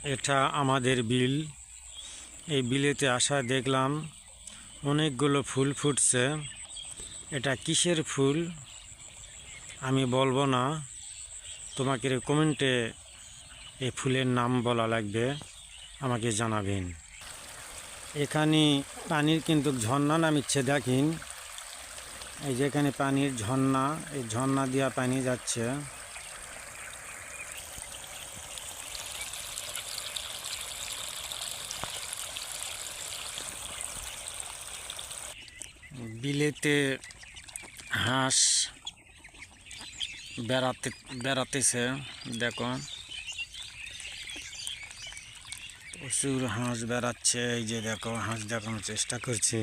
এটা আমাদের বিল। এই বিলেতে আসা দেখলাম অনেকগুলো ফুল ফুটছে। এটা কিসের ফুল আমি বলবো না, তোমাকে কমেন্টে এই ফুলের নাম বলা লাগবে, আমাকে জানাবেন। এখানে পানির কিন্তু ঝর্ণা নামিচ্ছে, দেখেন এই যে এখানে পানির ঝর্ণা, এই ঝর্ণা দিয়া পানি যাচ্ছে। বিলেতে হাঁস বেড়াতেছে, দেখো প্রচুর হাঁস বেড়াচ্ছে। এই যে দেখো, হাঁস দেখানোর চেষ্টা করছি।